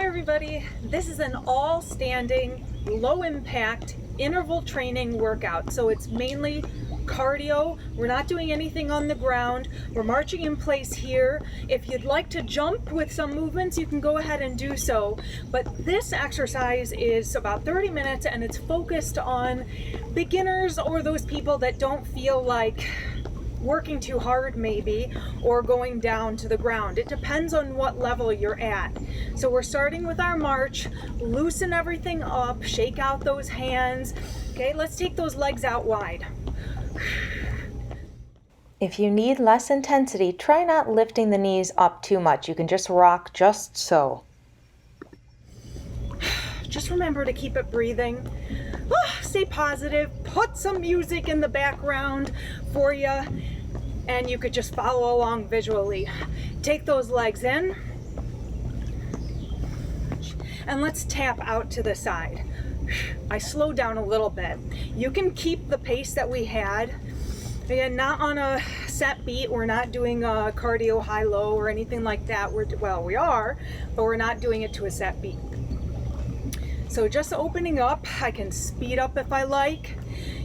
everybody. This is an all standing, low impact interval training workout. So it's mainly cardio. We're not doing anything on the ground. We're marching in place here. If you'd like to jump with some movements, you can go ahead and do so. But this exercise is about 30 minutes and it's focused on beginners or those people that don't feel like working too hard maybe, or going down to the ground. It depends on what level you're at. So we're starting with our march. Loosen everything up, shake out those hands. Okay, let's take those legs out wide. If you need less intensity, try not lifting the knees up too much. You can just rock just so. Just remember to keep it breathing. Stay positive. Put some music in the background for you, and you could just follow along visually. Take those legs in, and let's tap out to the side. I slowed down a little bit. You can keep the pace that we had. Again, not on a set beat. We're not doing a cardio high-low or anything like that. We are, but we're not doing it to a set beat. So just opening up, I can speed up if I like.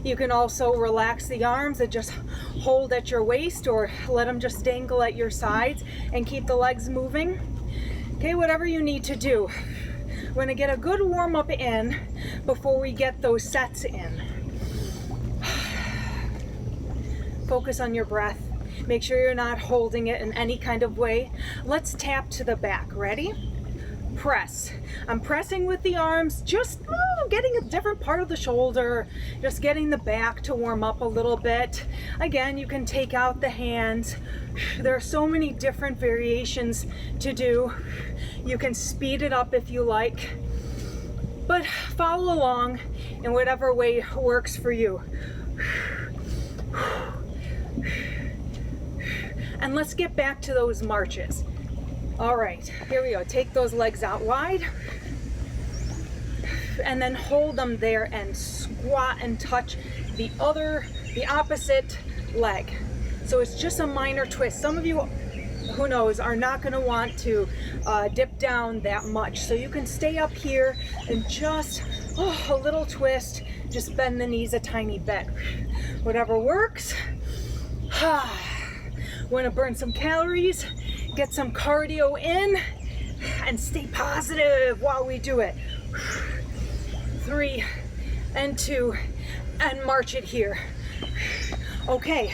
You can also relax the arms and just hold at your waist or let them just dangle at your sides and keep the legs moving. Okay, whatever you need to do. We're gonna get a good warm up in before we get those sets in. Focus on your breath. Make sure you're not holding it in any kind of way. Let's tap to the back. Ready? Press. I'm pressing with the arms, just getting a different part of the shoulder, just getting the back to warm up a little bit. Again, you can take out the hands. There are so many different variations to do. You can speed it up if you like, but follow along in whatever way works for you. And let's get back to those marches. All right, here we go. Take those legs out wide and then hold them there and squat and touch the opposite leg. So it's just a minor twist. Some of you, who knows, are not going to want to dip down that much. So you can stay up here and just a little twist, just bend the knees a tiny bit. Whatever works. Want to burn some calories, get some cardio in, and stay positive while we do it. 3 and 2 and march it here. Okay,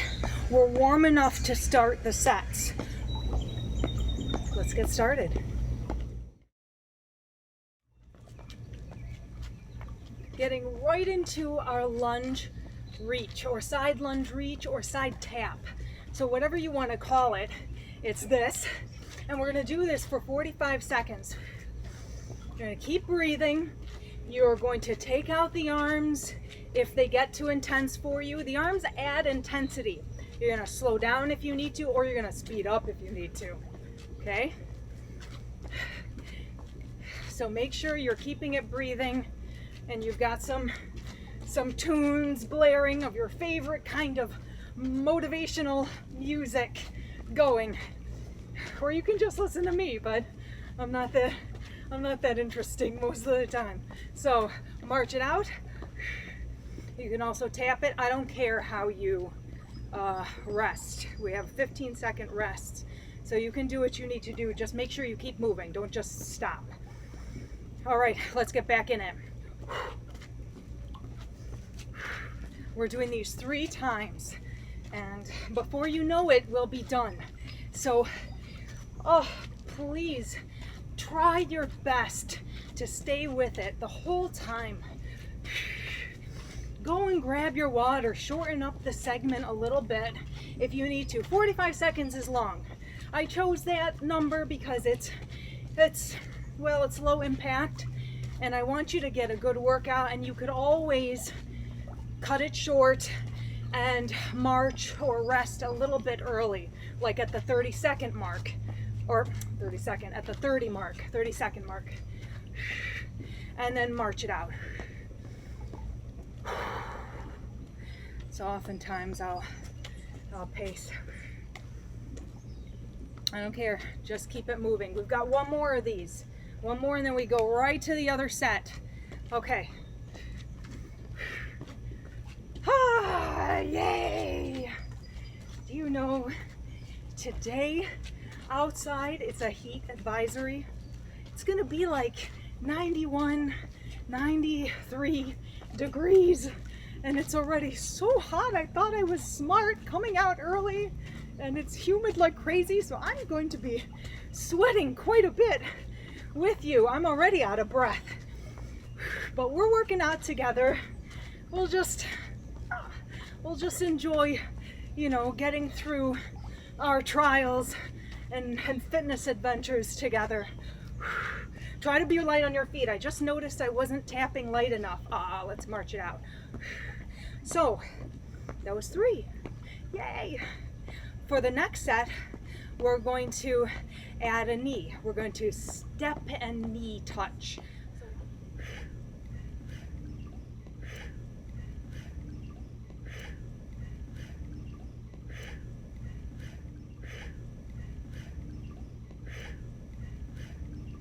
we're warm enough to start the sets. Let's get started. Getting right into our lunge reach, or side lunge reach, or side tap. So whatever you want to call it, it's this. And we're going to do this for 45 seconds. You're going to keep breathing. You're going to take out the arms if they get too intense for you. The arms add intensity. You're going to slow down if you need to, or you're going to speed up if you need to. Okay? So make sure you're keeping it breathing, and you've got some tunes blaring of your favorite kind of motivational music going. Or you can just listen to me, but I'm not that interesting most of the time. So march it out. You can also tap it. I don't care how you rest. We have 15-second rests. So you can do what you need to do. Just make sure you keep moving. Don't just stop. All right, let's get back in it. We're doing these 3 times. And before you know it, we'll be done. So, please try your best to stay with it the whole time. Go and grab your water, shorten up the segment a little bit if you need to. 45 seconds is long. I chose that number because it's low impact, and I want you to get a good workout, and you could always cut it short and march or rest a little bit early, like at the 30-second mark, or at the 30-second mark, and then march it out. So oftentimes I'll pace. I don't care, just keep it moving. We've got one more of these. One more and then we go right to the other set. Okay. Ah, yay! Do you know, today outside it's a heat advisory. It's gonna be like 91, 93 degrees and it's already so hot. I thought I was smart coming out early and it's humid like crazy, so I'm going to be sweating quite a bit with you. I'm already out of breath, but we're working out together. We'll just enjoy, you know, getting through our trials and fitness adventures together. Try to be light on your feet. I just noticed I wasn't tapping light enough. Let's march it out. So that was 3. Yay! For the next set, we're going to add a knee. We're going to step and knee touch.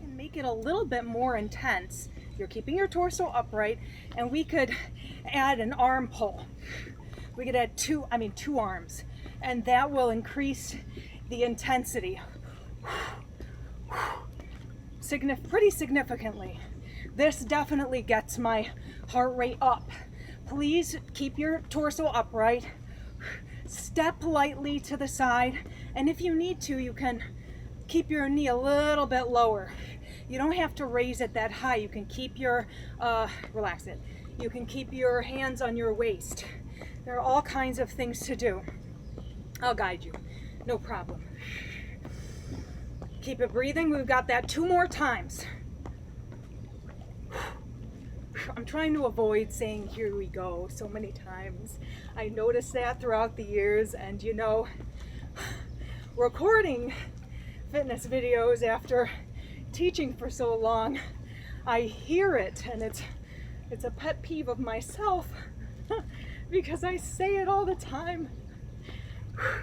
Make it a little bit more intense. You're keeping your torso upright, and we could add an arm pull. We could add two arms, and that will increase the intensity pretty significantly. This definitely gets my heart rate up. Please keep your torso upright, step lightly to the side, and if you need to, you can keep your knee a little bit lower. You don't have to raise it that high. You can keep your, relax it. You can keep your hands on your waist. There are all kinds of things to do. I'll guide you, no problem. Keep it breathing. We've got that 2 more times. I'm trying to avoid saying here we go so many times. I noticed that throughout the years, and you know, recording fitness videos after teaching for so long, I hear it, and it's a pet peeve of myself because I say it all the time.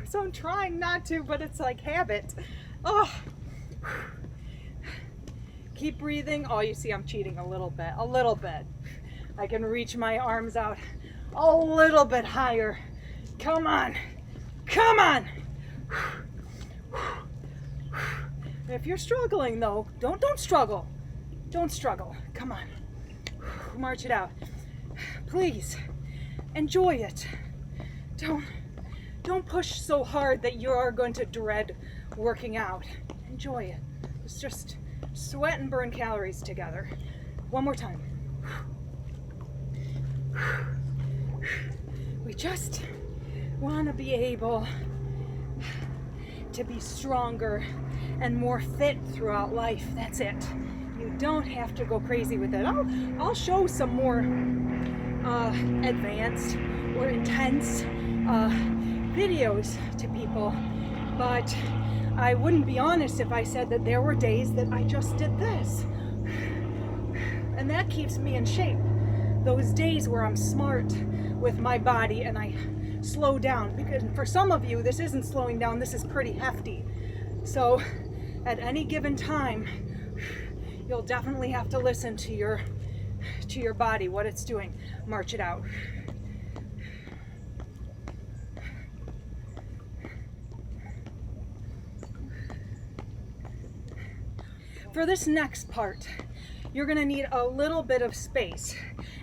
So I'm trying not to, but it's like habit. Oh, keep breathing. Oh, you see I'm cheating a little bit. I can reach my arms out a little bit higher. Come on. If you're struggling though, don't struggle. Don't struggle. Come on. March it out. Please enjoy it. Don't push so hard that you are going to dread working out. Enjoy it. It's just sweat and burn calories together. One more time. We just want to be able to be stronger and more fit throughout life. That's it. You don't have to go crazy with it. I'll show some more advanced or intense videos to people, but I wouldn't be honest if I said that there were days that I just did this, and that keeps me in shape. Those days where I'm smart with my body and I slow down, because for some of you this isn't slowing down, this is pretty hefty. So at any given time, you'll definitely have to listen to your body, what it's doing. March it out. For this next part, you're going to need a little bit of space.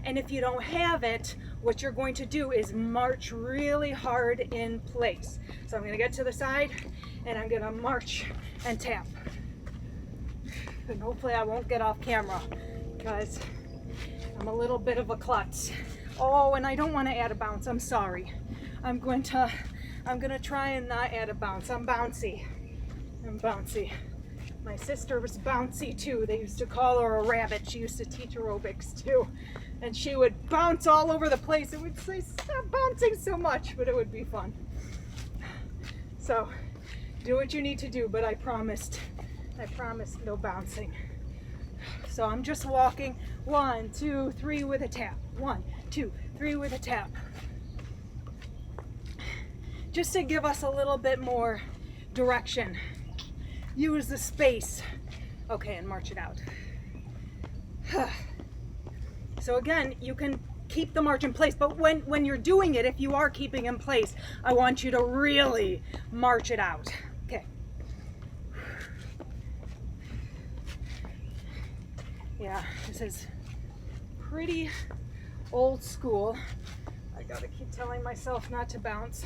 And if you don't have it, what you're going to do is march really hard in place. So I'm going to get to the side and I'm going to march and tap. And hopefully I won't get off camera because I'm a little bit of a klutz. Oh, and I don't want to add a bounce. I'm sorry. I'm going to try and not add a bounce. I'm bouncy. My sister was bouncy too. They used to call her a rabbit. She used to teach aerobics too. And she would bounce all over the place. And we'd say, stop bouncing so much, but it would be fun. So do what you need to do, but I promised no bouncing. So I'm just walking 1, 2, 3 with a tap. 1, 2, 3 with a tap. Just to give us a little bit more direction. Use the space. Okay, and march it out. So again, you can keep the march in place, but when you're doing it, if you are keeping in place, I want you to really march it out. Okay. Yeah, this is pretty old school. I gotta keep telling myself not to bounce.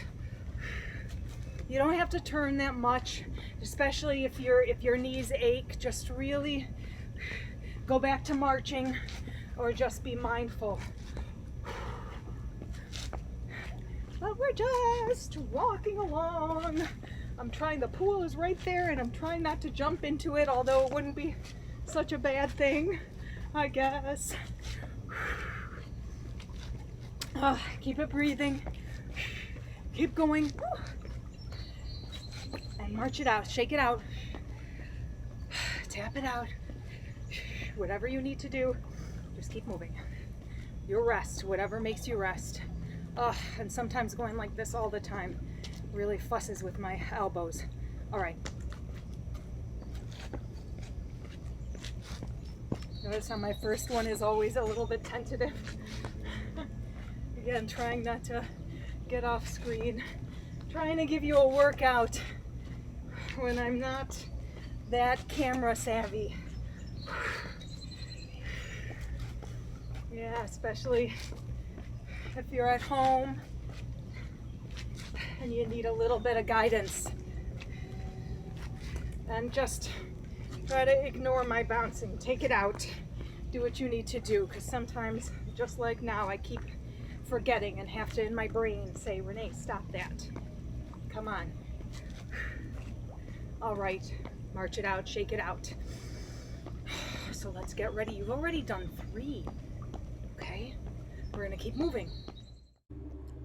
You don't have to turn that much, especially if your knees ache. Just really go back to marching, or just be mindful. But we're just walking along. The pool is right there, and I'm trying not to jump into it, although it wouldn't be such a bad thing, I guess. Keep it breathing. Keep going. And march it out. Shake it out. Tap it out. Whatever you need to do, just keep moving. Your rest, whatever makes you rest. And sometimes going like this all the time really fusses with my elbows. All right. Notice how my first one is always a little bit tentative. Again, trying not to get off screen. Trying to give you a workout when I'm not that camera savvy. Yeah, especially if you're at home and you need a little bit of guidance. And just try to ignore my bouncing. Take it out. Do what you need to do, because sometimes, just like now, I keep forgetting and have to, in my brain, say, Renee, stop that. Come on. All right, march it out, shake it out. So let's get ready. You've already done 3. Okay, we're gonna keep moving.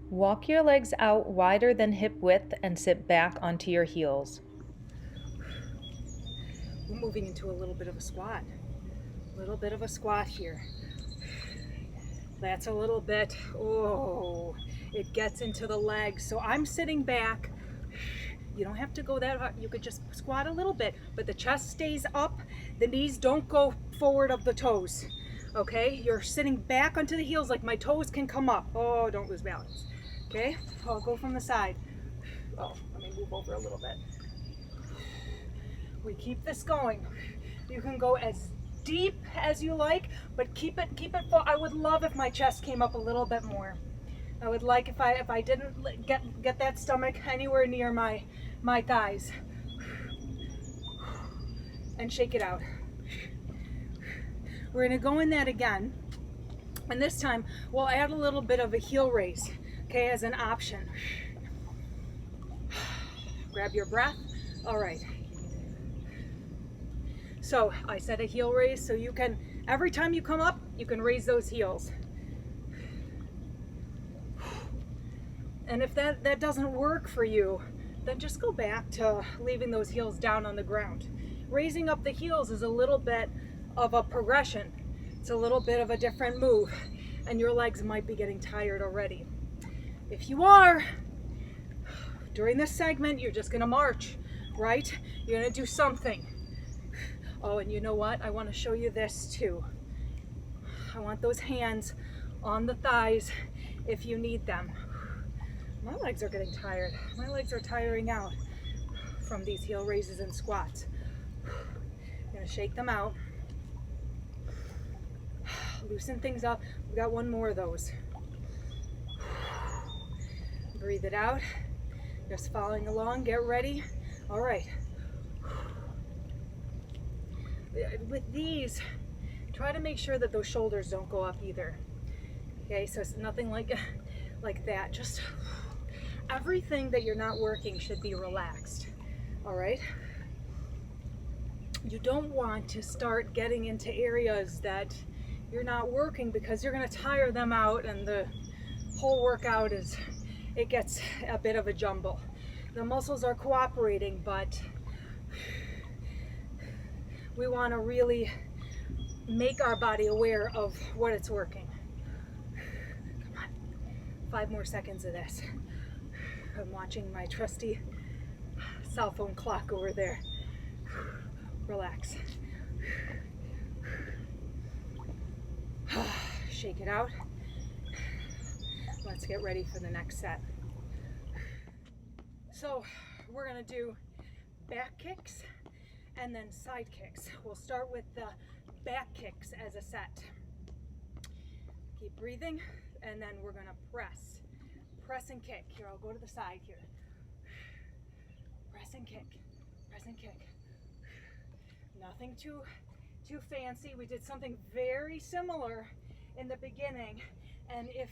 Walk your legs out wider than hip width and sit back onto your heels. We're moving into a little bit of a squat. A little bit of a squat here. That's a little bit, it gets into the legs. So I'm sitting back. You don't have to go that hard. You could just squat a little bit, but the chest stays up. The knees don't go forward of the toes. Okay, you're sitting back onto the heels, like my toes can come up. Oh, don't lose balance. Okay, I'll go from the side. Oh, let me move over a little bit. We keep this going. You can go as deep as you like, but keep it full. I would love if my chest came up a little bit more. I would like if I didn't get that stomach anywhere near my thighs. And shake it out. We're gonna go in that again, and this time we'll add a little bit of a heel raise, okay, as an option. Grab your breath. All right. So I said a heel raise, so you can, every time you come up, you can raise those heels. And if that doesn't work for you, then just go back to leaving those heels down on the ground. Raising up the heels is a little bit of a progression. It's a little bit of a different move, and your legs might be getting tired already. If you are, during this segment, you're just gonna march, right? You're gonna do something. Oh, and you know what? I want to show you this too. I want those hands on the thighs if you need them. My legs are getting tired. My legs are tiring out from these heel raises and squats. I'm gonna shake them out. Loosen things up. We've got one more of those. Breathe it out. Just following along. Get ready. All right. With these, try to make sure that those shoulders don't go up either. Okay, so it's nothing like that. Just everything that you're not working should be relaxed. All right. You don't want to start getting into areas that you're not working, because you're going to tire them out, and the whole workout it gets a bit of a jumble. The muscles are cooperating, but we want to really make our body aware of what it's working. Come on, 5 more seconds of this. I'm watching my trusty cell phone clock over there. Relax. Shake it out. Let's get ready for the next set. So we're gonna do back kicks and then side kicks. We'll start with the back kicks as a set. Keep breathing, and then we're gonna press and kick. Here, I'll go to the side here. Press and kick, press and kick. Nothing too fancy. We did something very similar in the beginning, and if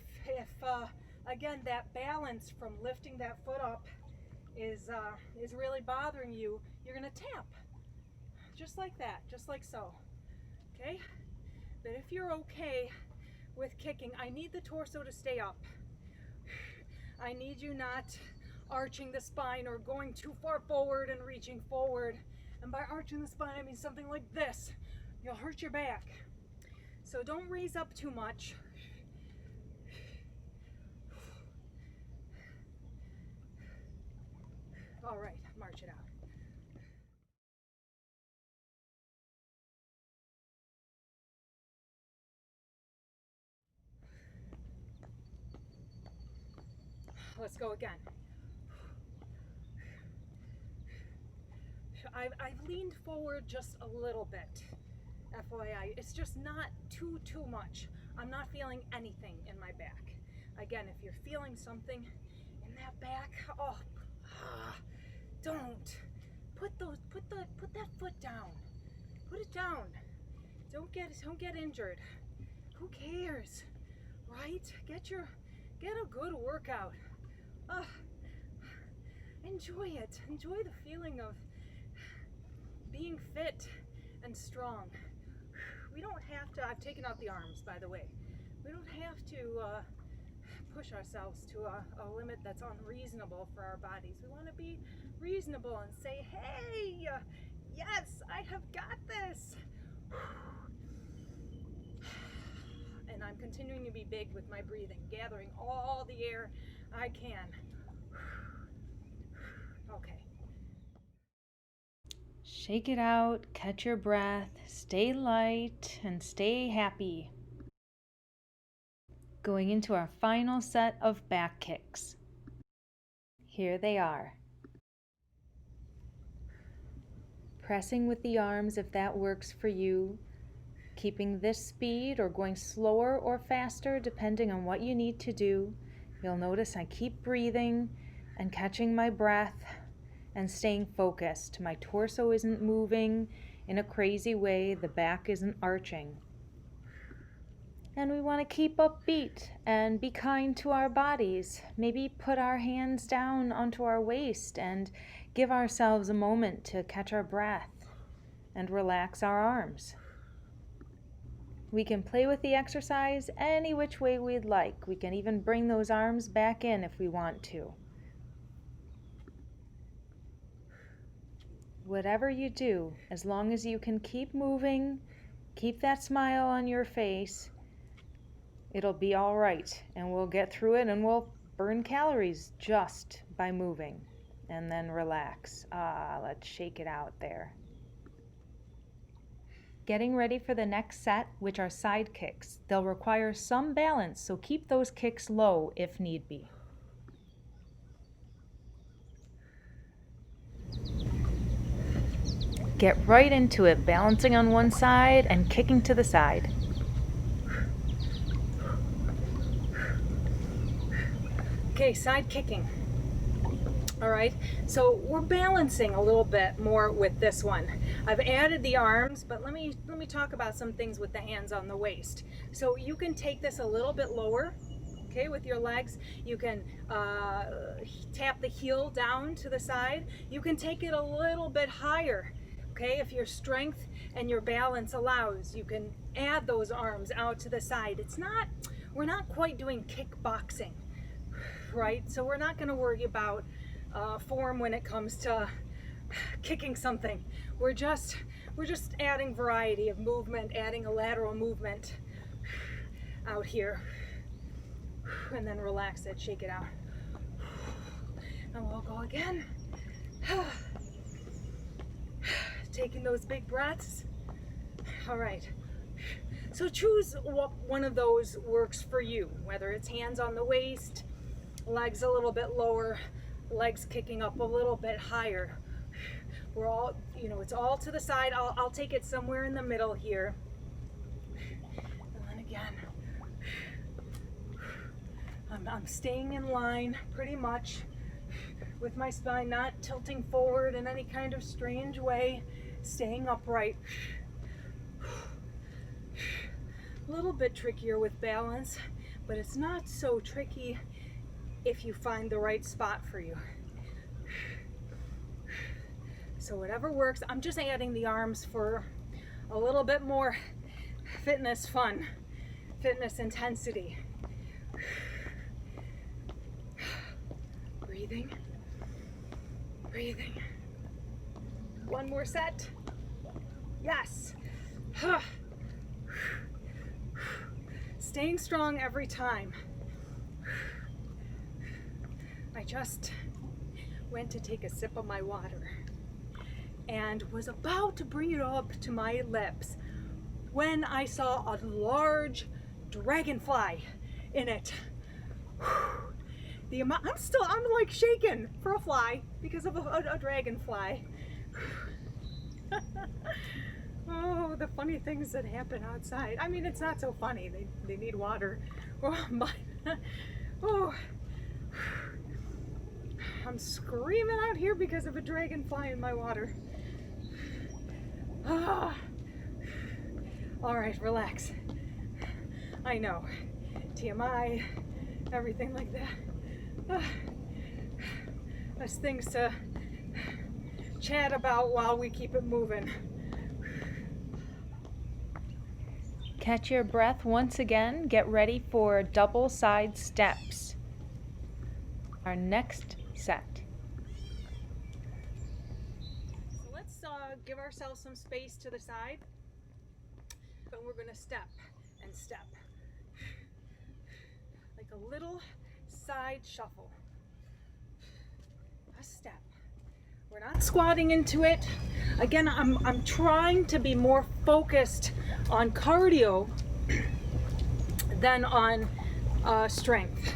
again that balance from lifting that foot up is really bothering you, you're gonna tap just like that, just like so. Okay, but if you're okay with kicking, I need the torso to stay up. I need you not arching the spine or going too far forward and reaching forward. And by arching the spine, I mean something like this. You'll hurt your back. So don't raise up too much. All right, march it out. Let's go again. I've leaned forward just a little bit, FYI. It's just not too much. I'm not feeling anything in my back. Again, if you're feeling something in that back, don't. Put that foot down. Put it down. Don't get injured. Who cares, right? Get a good workout. Enjoy it. Enjoy the feeling of being fit and strong. We don't have to, I've taken out the arms, by the way. We don't have to push ourselves to a limit that's unreasonable for our bodies. We want to be reasonable and say, hey, yes, I have got this. And I'm continuing to be big with my breathing, gathering all the air I can. Okay. Shake it out, catch your breath, stay light, and stay happy. Going into our final set of back kicks. Here they are. Pressing with the arms if that works for you. Keeping this speed or going slower or faster depending on what you need to do. You'll notice I keep breathing and catching my breath and staying focused. My torso isn't moving in a crazy way. The back isn't arching. And we want to keep upbeat and be kind to our bodies. Maybe put our hands down onto our waist and give ourselves a moment to catch our breath and relax our arms. We can play with the exercise any which way we'd like. We can even bring those arms back in if we want to. Whatever you do, as long as you can keep moving, keep that smile on your face, it'll be all right, and we'll get through it, and we'll burn calories just by moving. And then relax. Let's shake it out there. Getting ready for the next set, which are side kicks. They'll require some balance, so keep those kicks low if need be. Get right into it, balancing on one side and kicking to the side. Okay, side kicking. All right, so we're balancing a little bit more with this one. I've added the arms, but let me talk about some things with the hands on the waist. So you can take this a little bit lower, okay, with your legs. You can tap the heel down to the side. You can take it a little bit higher, okay, if your strength and your balance allows. You can add those arms out to the side. We're not quite doing kickboxing, right? So we're not going to worry about form when it comes to kicking something. We're just adding variety of movement, adding a lateral movement out here, and then relax it, shake it out, and we'll go again. Taking those big breaths. All right, So choose what one of those works for you, whether it's hands on the waist, legs a little bit lower, legs kicking up a little bit higher. We're all, it's all to the side. I'll take it somewhere in the middle here. And then again, I'm staying in line pretty much with my spine not tilting forward in any kind of strange way, staying upright. A little bit trickier with balance, but it's not so tricky if you find the right spot for you. So whatever works. I'm just adding the arms for a little bit more fitness fun, fitness intensity. Breathing, breathing. One more set. Yes. Staying strong every time. I just went to take a sip of my water and was about to bring it up to my lips when I saw a large dragonfly in it. I'm like shaking for a fly because of a dragonfly. Oh, the funny things that happen outside. I mean, it's not so funny. They need water. Oh, but, oh, I'm screaming out here because of a dragonfly in my water. Ah. All right, relax. I know, TMI, everything like that. There's things to chat about while we keep it moving. Catch your breath once again. Get ready for double side steps. Our next set. So let's give ourselves some space to the side. And we're going to step and step. Like a little side shuffle. A step. We're not squatting into it. Again, I'm trying to be more focused on cardio than on strength.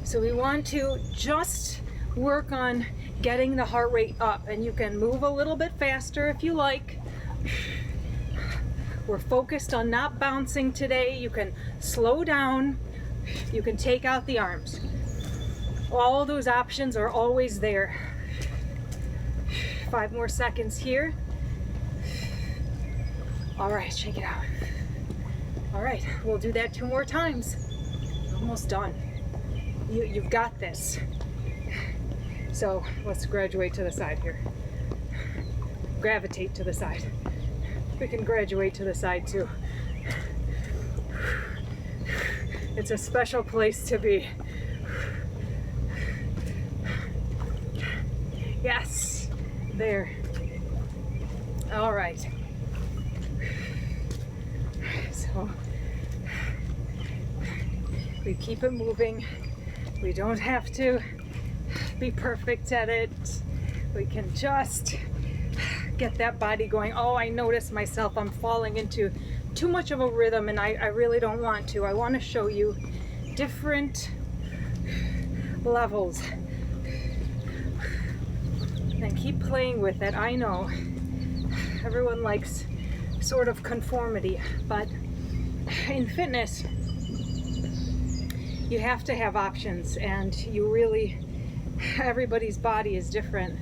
So we want to just work on getting the heart rate up, and you can move a little bit faster if you like. We're focused on not bouncing today. You can slow down. You can take out the arms. All of those options are always there. 5 more seconds here. All right, shake it out. All right, we'll do that 2 more times. Almost done. You've got this. So let's graduate to the side here. Gravitate to the side. We can graduate to the side too. It's a special place to be. Yes, there. All right. So we keep it moving. We don't have to be perfect at it. We can just get that body going. Oh, I notice myself, I'm falling into too much of a rhythm, and I really don't want to. I want to show you different levels and keep playing with it. I know everyone likes sort of conformity, but in fitness you have to have options, and you really, everybody's body is different,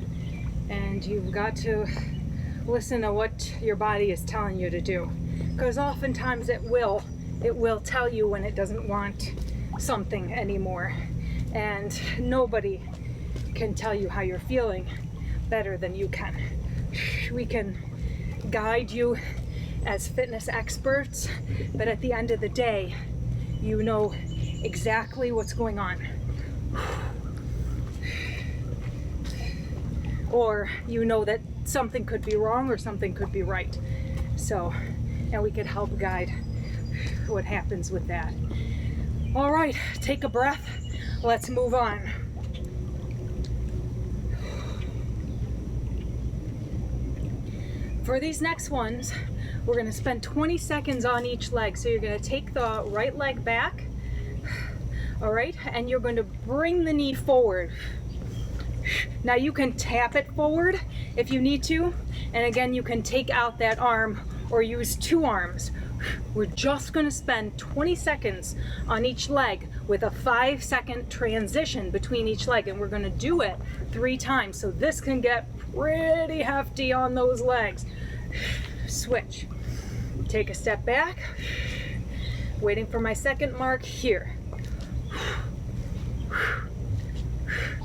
and you've got to listen to what your body is telling you to do, because oftentimes it will tell you when it doesn't want something anymore, and nobody can tell you how you're feeling better than you can. We can guide you as fitness experts, but at the end of the day, you know exactly what's going on. Or you know that something could be wrong or something could be right. So, and we could help guide what happens with that. All right, take a breath. Let's move on. For these next ones, we're going to spend 20 seconds on each leg. So you're going to take the right leg back, all right, and you're going to bring the knee forward. Now you can tap it forward if you need to, and again you can take out that arm or use two arms. We're just going to spend 20 seconds on each leg with a 5-second transition between each leg, and we're going to do it 3 times, so this can get pretty hefty on those legs. Switch. Take a step back, waiting for my second mark here.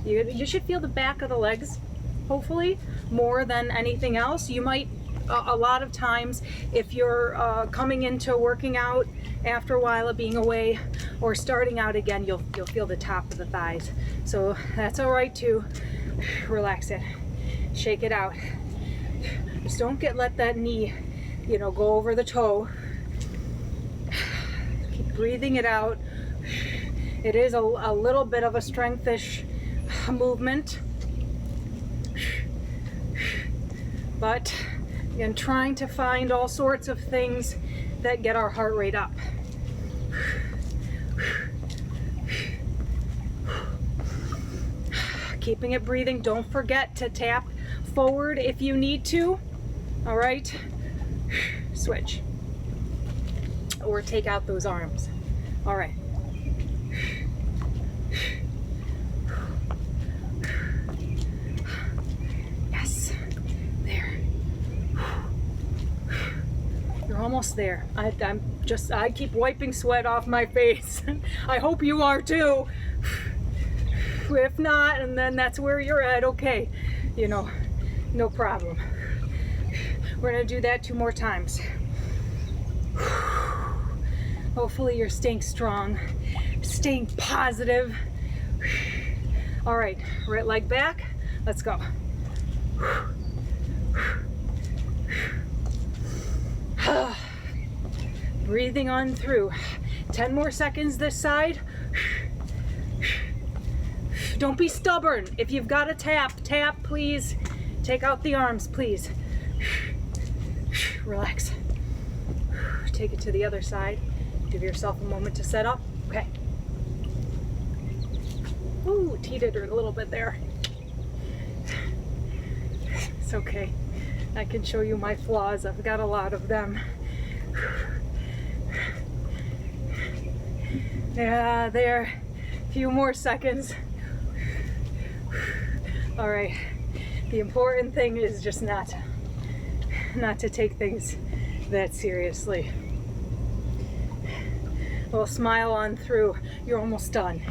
You should feel the back of the legs, hopefully, more than anything else. You might, a lot of times, if you're coming into working out after a while of being away or starting out again, you'll feel the top of the thighs. So that's all right too. Relax it, shake it out. Just don't let that knee, go over the toe. Keep breathing it out. It is a little bit of a strengthish movement, but again, trying to find all sorts of things that get our heart rate up. Keeping it breathing. Don't forget to tap forward if you need to. All right, switch or take out those arms. All right. Almost there. I keep wiping sweat off my face. I hope you are too. If not, and then that's where you're at, okay. No problem. We're gonna do that 2 more times. Hopefully you're staying strong, staying positive. All right, right leg back. Let's go. Breathing on through. 10 more seconds this side. Don't be stubborn. If you've got to tap, please. Take out the arms, please. Relax. Take it to the other side. Give yourself a moment to set up. Okay. Ooh, teetered a little bit there. It's okay. I can show you my flaws. I've got a lot of them. Yeah, there. A few more seconds. All right. The important thing is just not to take things that seriously. Well, smile on through. You're almost done.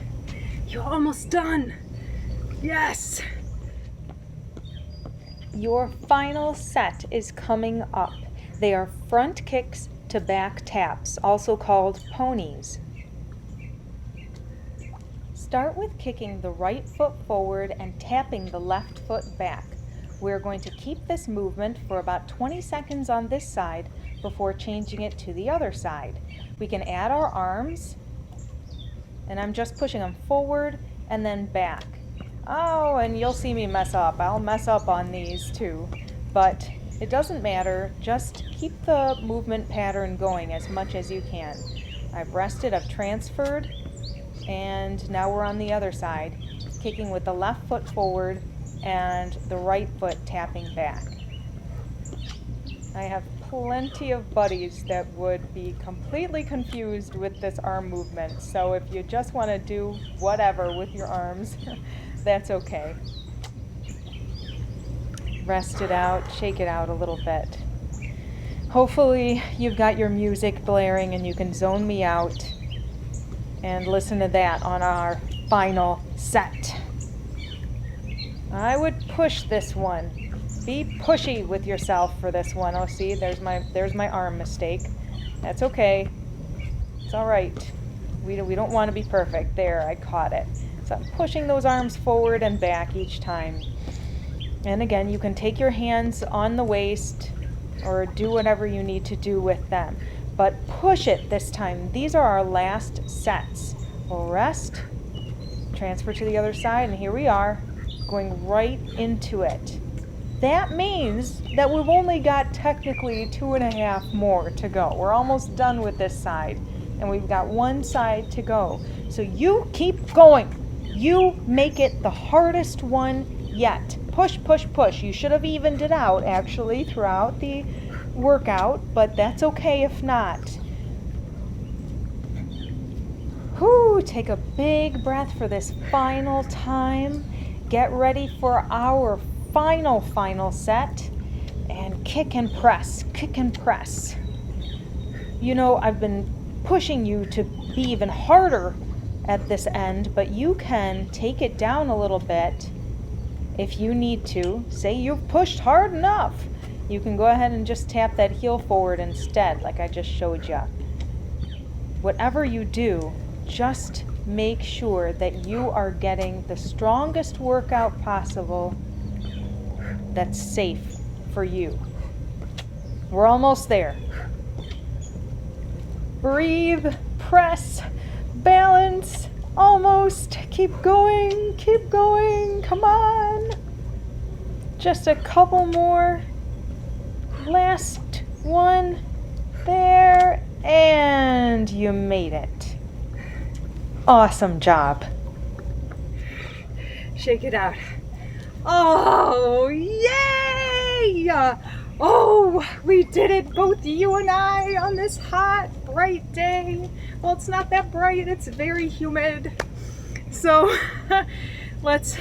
You're almost done. Yes. Your final set is coming up. They are front kicks to back taps, also called ponies. Start with kicking the right foot forward and tapping the left foot back. We're going to keep this movement for about 20 seconds on this side before changing it to the other side. We can add our arms, and I'm just pushing them forward and then back. Oh, and you'll see me mess up. I'll mess up on these too, but it doesn't matter. Just keep the movement pattern going as much as you can. I've rested, I've transferred, and now we're on the other side, kicking with the left foot forward and the right foot tapping back. I have plenty of buddies that would be completely confused with this arm movement, so if you just want to do whatever with your arms, that's okay. Rest it out, shake it out a little bit. Hopefully you've got your music blaring and you can zone me out and listen to that on our final set. I would push this one. Be pushy with yourself for this one. Oh, see, there's my arm mistake. That's okay. It's all right. We don't want to be perfect. There, I caught it. So I'm pushing those arms forward and back each time. And again, you can take your hands on the waist or do whatever you need to do with them. But push it this time. These are our last sets. We'll rest, transfer to the other side, and here we are, going right into it. that means that we've only got technically 2.5 more to go. We're almost done with this side, and we've got one side to go. So you keep going. You make it the hardest one yet. Push, push, push. You should have evened it out actually throughout the workout, but that's okay if not. Whew, take a big breath for this final time. Get ready for our final set, and kick and press, kick and press. You know, I've been pushing you to be even harder at this end, but you can take it down a little bit if you need to. Say you've pushed hard enough. You can go ahead and just tap that heel forward instead, like I just showed you. Whatever you do, just make sure that you are getting the strongest workout possible that's safe for you. We're almost there. Breathe, press, balance, almost. Keep going, come on. Just a couple more. Last one. There, and you made it. Awesome job. Shake it out. Oh, yay! Oh, we did it, both you and I, on this hot, bright day. Well, it's not that bright, it's very humid. So let's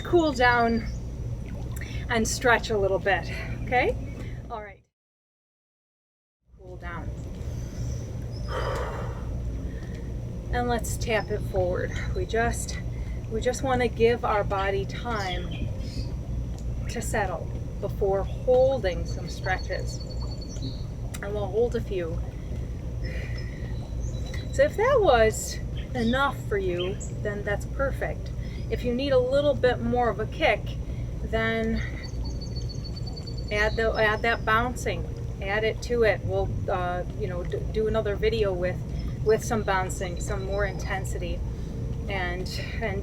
cool down and stretch a little bit, okay? All right. Cool down. And let's tap it forward. We just want to give our body time to settle before holding some stretches. And we'll hold a few. So if that was enough for you, then that's perfect. If you need a little bit more of a kick, then add that bouncing. Add it to it. We'll do another video with some bouncing, some more intensity, and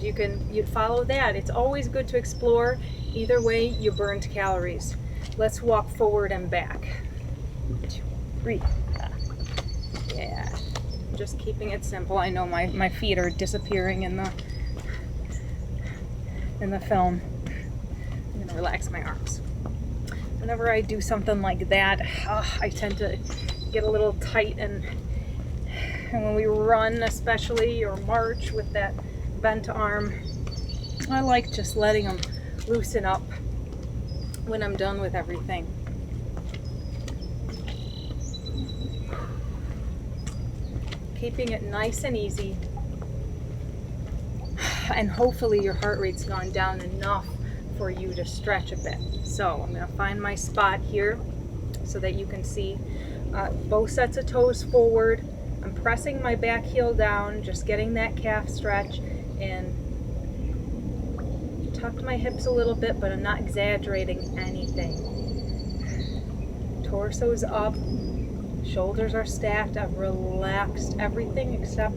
you follow that. It's always good to explore. Either way, you burned calories. Let's walk forward and back. 2, 3. Yeah, just keeping it simple. I know my feet are disappearing in the film. I'm gonna relax my arms. Whenever I do something like that, I tend to get a little tight, and when we run especially, or march with that bent arm, I like just letting them loosen up when I'm done with everything. Keeping it nice and easy, and hopefully your heart rate's gone down enough for you to stretch a bit. So I'm going to find my spot here so that you can see both sets of toes forward. I'm pressing my back heel down, just getting that calf stretch, and tucked my hips a little bit, but I'm not exaggerating anything. Torso's up, shoulders are stacked. I've relaxed everything except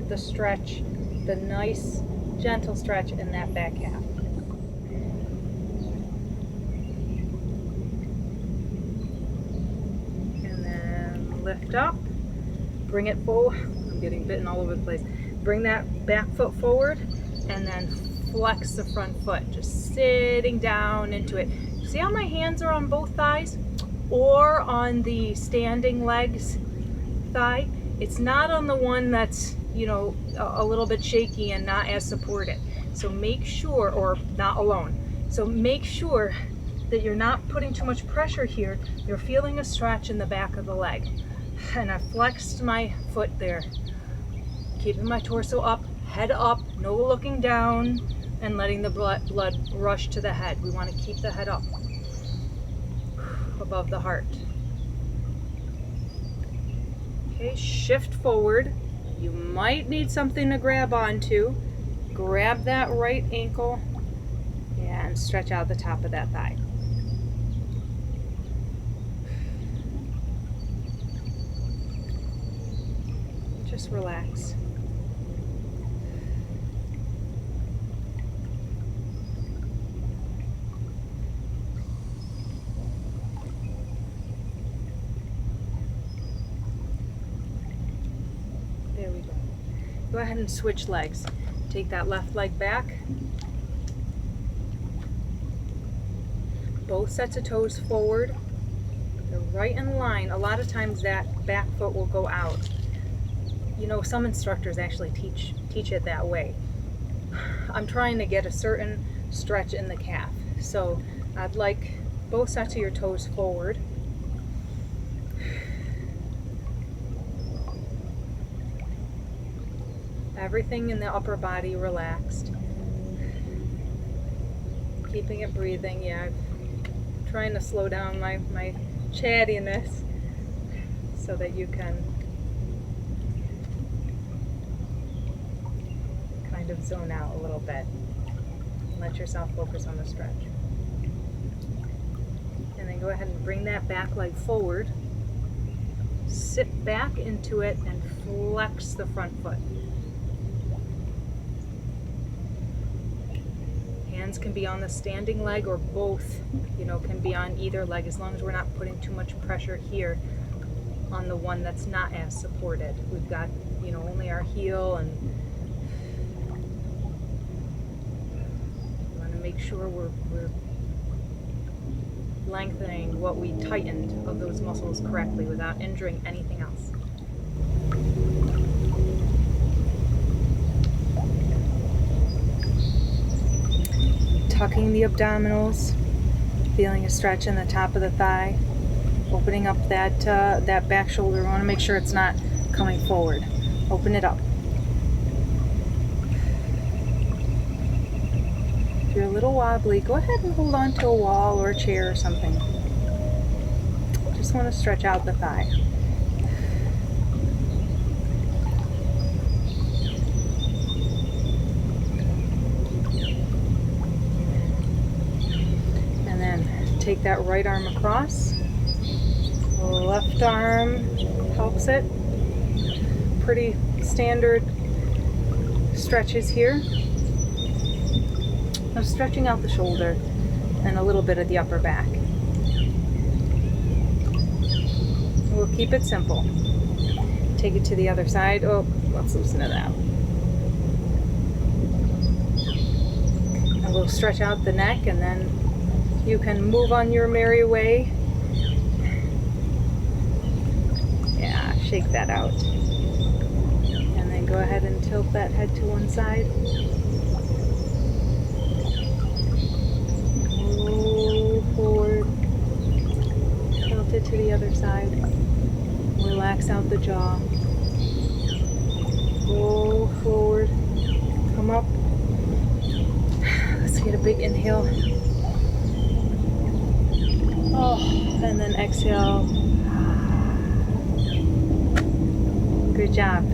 the stretch, the nice gentle stretch in that back half. And then lift up. Bring it forward. I'm getting bitten all over the place. Bring that back foot forward, and then flex the front foot, just sitting down into it. See how my hands are on both thighs, or on the standing legs thigh? It's not on the one that's, a little bit shaky and not as supported. So make sure, or not alone. So make sure that you're not putting too much pressure here. You're feeling a stretch in the back of the leg. And I flexed my foot there, keeping my torso up, head up, no looking down, and letting the blood rush to the head. We want to keep the head up above the heart. Okay, shift forward. You might need something to grab onto. Grab that right ankle and stretch out the top of that thigh. Just relax. Go ahead and switch legs. Take that left leg back. Both sets of toes forward. They're right in line. A lot of times that back foot will go out. You know, some instructors actually teach it that way. I'm trying to get a certain stretch in the calf. So I'd like both sets of your toes forward. Everything in the upper body relaxed. Keeping it breathing. Yeah, I'm trying to slow down my chattiness so that you can kind of zone out a little bit. Let yourself focus on the stretch. And then go ahead and bring that back leg forward. Sit back into it and flex the front foot. Hands can be on the standing leg or both, you know, can be on either leg as long as we're not putting too much pressure here on the one that's not as supported. We've got, you know, only our heel, and we want to make sure we're lengthening what we tightened of those muscles correctly without injuring anything else. Tucking the abdominals, feeling a stretch in the top of the thigh, opening up that back shoulder. We want to make sure it's not coming forward. Open it up. If you're a little wobbly, go ahead and hold on to a wall or a chair or something. Just want to stretch out the thigh. And then take that right arm across. Left arm helps it. Pretty standard stretches here. I'm stretching out the shoulder and a little bit of the upper back. We'll keep it simple. Take it to the other side. Oh, let's loosen it out. And we'll stretch out the neck, and then you can move on your merry way. Yeah, shake that out. And then go ahead and tilt that head to one side. Roll forward. Tilt it to the other side. Relax out the jaw. Roll forward. Come up. Let's get a big inhale. Oh, and then exhale. Good job.